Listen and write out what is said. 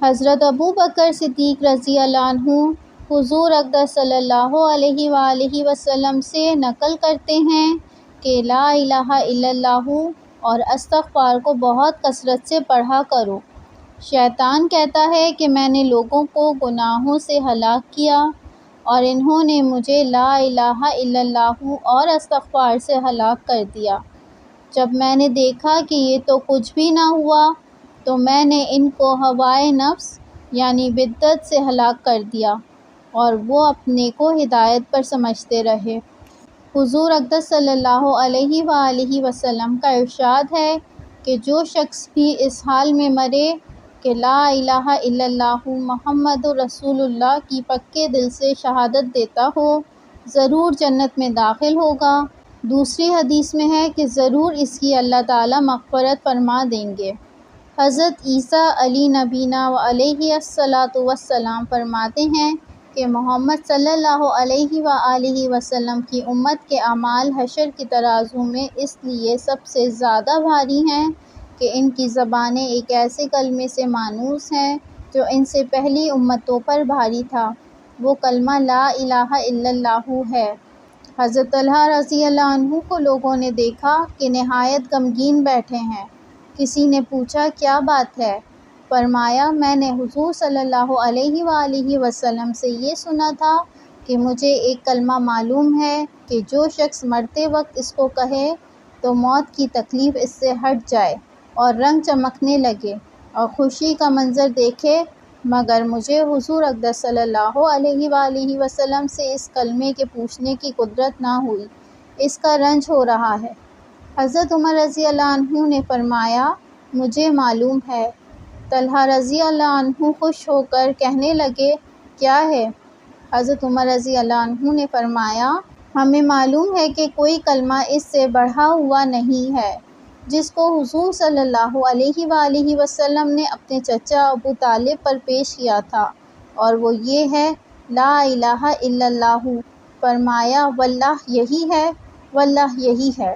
حضرت ابو بکر صدیق رضی اللہ عنہ حضور اقدس صلی اللہ علیہ وآلہ وسلم سے نقل کرتے ہیں کہ لا الہ الا اللہ اور استغفار کو بہت کثرت سے پڑھا کرو۔ شیطان کہتا ہے کہ میں نے لوگوں کو گناہوں سے ہلاک کیا اور انہوں نے مجھے لا الہ الا اللہ اور استغفار سے ہلاک کر دیا۔ جب میں نے دیکھا کہ یہ تو کچھ بھی نہ ہوا تو میں نے ان کو ہوائے نفس یعنی بدعت سے ہلاک کر دیا اور وہ اپنے کو ہدایت پر سمجھتے رہے۔ حضور اقدس صلی اللہ علیہ وآلہ وسلم کا ارشاد ہے کہ جو شخص بھی اس حال میں مرے کہ لا الہ الا اللہ محمد رسول اللہ کی پکے دل سے شہادت دیتا ہو ضرور جنت میں داخل ہوگا۔ دوسری حدیث میں ہے کہ ضرور اس کی اللہ تعالیٰ مغفرت فرما دیں گے۔ حضرت عیسیٰ علی نبینا و علیہ الصلاۃ والسلام فرماتے ہیں کہ محمد صلی اللہ علیہ وآلہ وسلم کی امت کے اعمال حشر کی ترازو میں اس لیے سب سے زیادہ بھاری ہیں کہ ان کی زبانیں ایک ایسے کلمے سے مانوس ہیں جو ان سے پہلی امتوں پر بھاری تھا، وہ کلمہ لا الہ الا اللہ ہے۔ حضرت طلحہ رضی اللہ عنہ کو لوگوں نے دیکھا کہ نہایت غمگین بیٹھے ہیں۔ کسی نے پوچھا کیا بات ہے؟ فرمایا میں نے حضور صلی اللہ علیہ وآلہ وسلم سے یہ سنا تھا کہ مجھے ایک کلمہ معلوم ہے کہ جو شخص مرتے وقت اس کو کہے تو موت کی تکلیف اس سے ہٹ جائے اور رنگ چمکنے لگے اور خوشی کا منظر دیکھے، مگر مجھے حضور اقدس صلی اللہ علیہ وآلہ وسلم سے اس کلمے کے پوچھنے کی قدرت نہ ہوئی، اس کا رنج ہو رہا ہے۔ حضرت عمر رضی اللہ عنہ نے فرمایا مجھے معلوم ہے۔ طلحہ رضی اللہ عنہ خوش ہو کر کہنے لگے کیا ہے؟ حضرت عمر رضی اللہ عنہ نے فرمایا ہمیں معلوم ہے کہ کوئی کلمہ اس سے بڑھا ہوا نہیں ہے جس کو حضور صلی اللہ علیہ وآلہ وسلم نے اپنے چچا ابو طالب پر پیش کیا تھا، اور وہ یہ ہے لا الہ الا اللہ۔ فرمایا واللہ یہی ہے، واللہ یہی ہے۔